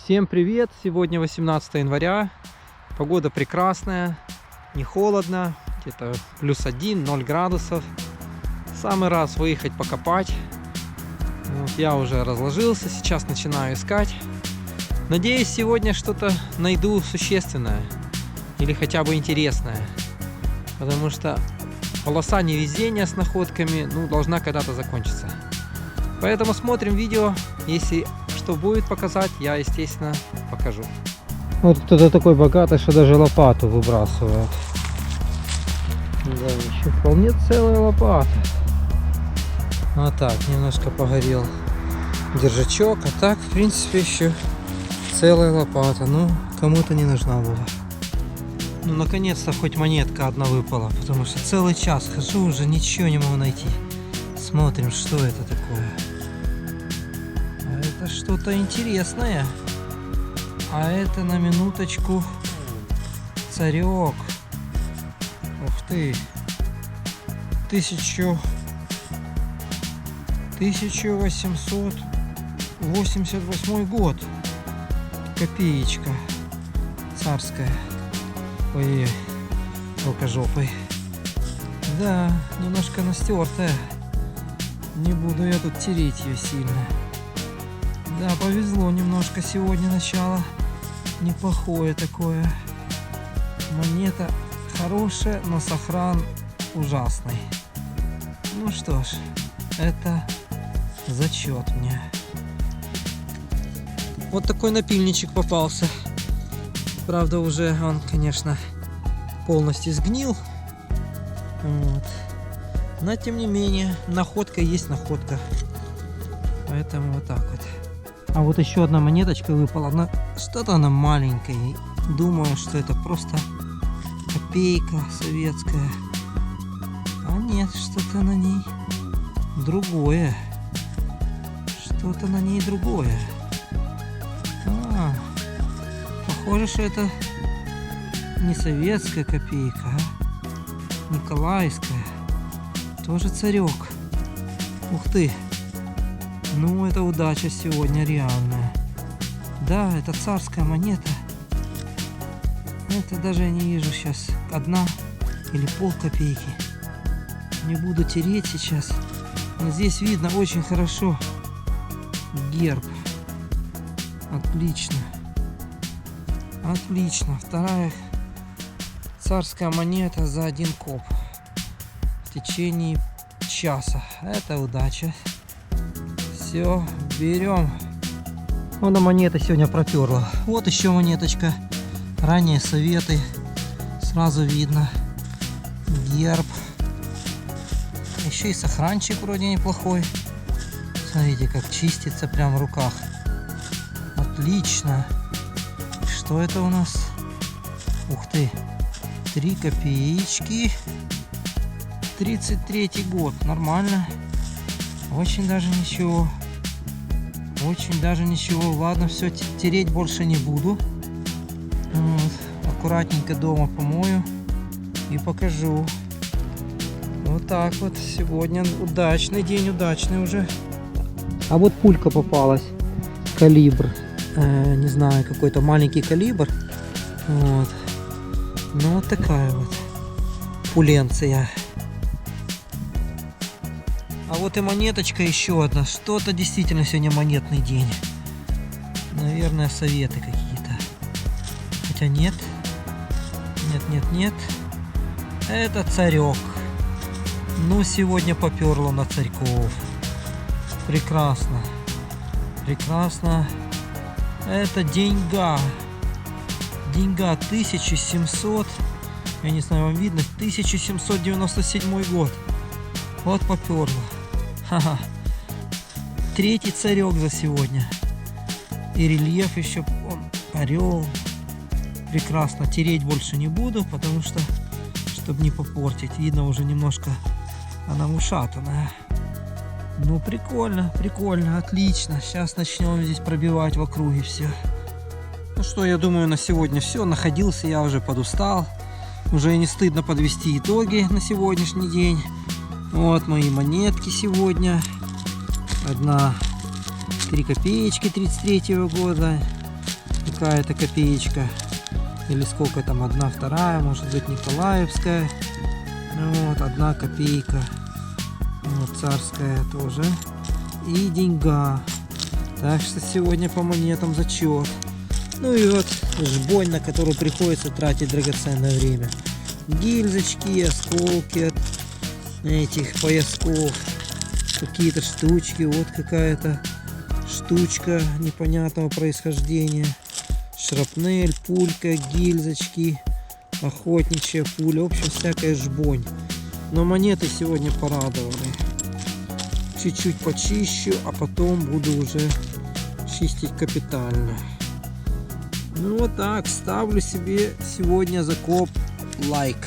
Всем привет! Сегодня 18 января. Погода прекрасная, не холодно, где-то +1, 0 градусов. Самый раз выехать покопать. Вот я уже разложился, сейчас начинаю искать. Надеюсь, сегодня что-то найду существенное или хотя бы интересное. Потому что полоса невезения с находками должна когда-то закончиться. Поэтому смотрим видео. Если что будет показать, я, естественно, покажу. Вот кто-то такой богатый, что даже лопату выбрасывает. Да, еще вполне целая лопата. Вот так, немножко погорел держачок, а так, в принципе, еще целая лопата. Ну, кому-то не нужна была. Ну, наконец-то хоть монетка одна выпала, потому что целый час хожу, уже ничего не могу найти. Смотрим, что это такое. Это что-то интересное. А это на минуточку царек. Ух ты. 1888 год. Копеечка царская. Ой, рукожопой. Да, немножко настертая. Не буду я тут тереть ее сильно. Да, повезло немножко сегодня начало. Неплохое такое. Монета хорошая, но сохран ужасный. Ну что ж, это зачет мне. Вот такой напильничек попался. Правда, уже он, конечно, полностью сгнил. Вот. Но тем не менее, находка есть находка. Поэтому вот так вот. А вот еще одна монеточка выпала. Но что-то она маленькая. Думаю, что это просто копейка советская. А нет, что-то на ней другое. Что-то на ней другое. Похоже, что это не советская копейка, а николаевская. Тоже царек. Ух ты. Ну, это удача сегодня реальная. Да, это царская монета. Это даже я не вижу сейчас. 1 или полкопейки. Не буду тереть сейчас. Но здесь видно очень хорошо герб. Отлично. Отлично. Вторая царская монета за 1 коп. В течение часа. Это удача. Все, берем. Вон монета сегодня проперла. Вот еще монеточка. Ранние советы. Сразу видно. Герб. Еще и сохранчик вроде неплохой. Смотрите, как чистится прям в руках. Отлично. Что это у нас? Ух ты. 3 копеечки. 33-й год. Нормально. Очень даже ничего. Очень даже ничего. Ладно, все, тереть больше не буду. Вот. Аккуратненько дома помою и покажу. Вот так вот. Сегодня удачный день, удачный уже. А вот пулька попалась. Калибр. Не знаю, какой-то маленький калибр. Вот. Ну вот такая вот пуленция. А вот и монеточка еще одна. Что-то действительно сегодня монетный день. Наверное, советы какие-то. Хотя нет. Нет. Это царек. Ну, сегодня поперло на царьков. Прекрасно. Прекрасно. Это деньга. Деньга 1700. Я не знаю, вам видно. 1797 год. Вот поперло. Ха-ха. 3-й царек за сегодня. И рельеф еще. Орел. Прекрасно. Тереть больше не буду, потому что, чтобы не попортить. Видно уже немножко она ушатанная. Ну, прикольно, прикольно, отлично. Сейчас начнем здесь пробивать в округе все. Ну что, я думаю, на сегодня все. Находился я уже подустал. Уже не стыдно подвести итоги на сегодняшний день. Вот мои монетки сегодня. Одна 3 копеечки 33-го года. какая-то копеечка. Или сколько там, 1/2, может быть, Николаевская. Вот, 1 копейка. Вот, царская тоже. И деньга. Так что сегодня по монетам зачет. Ну и вот жбонь, на которую приходится тратить драгоценное время. Гильзочки, осколки от этих поясков. Какие-то штучки. Вот какая-то штучка непонятного происхождения. Шрапнель, пулька, гильзочки, охотничья пуля. В общем, всякая жбонь. Но монеты сегодня порадовали. Чуть-чуть почищу, а потом буду уже чистить капитально. Ну вот так, ставлю себе сегодня закоп лайк.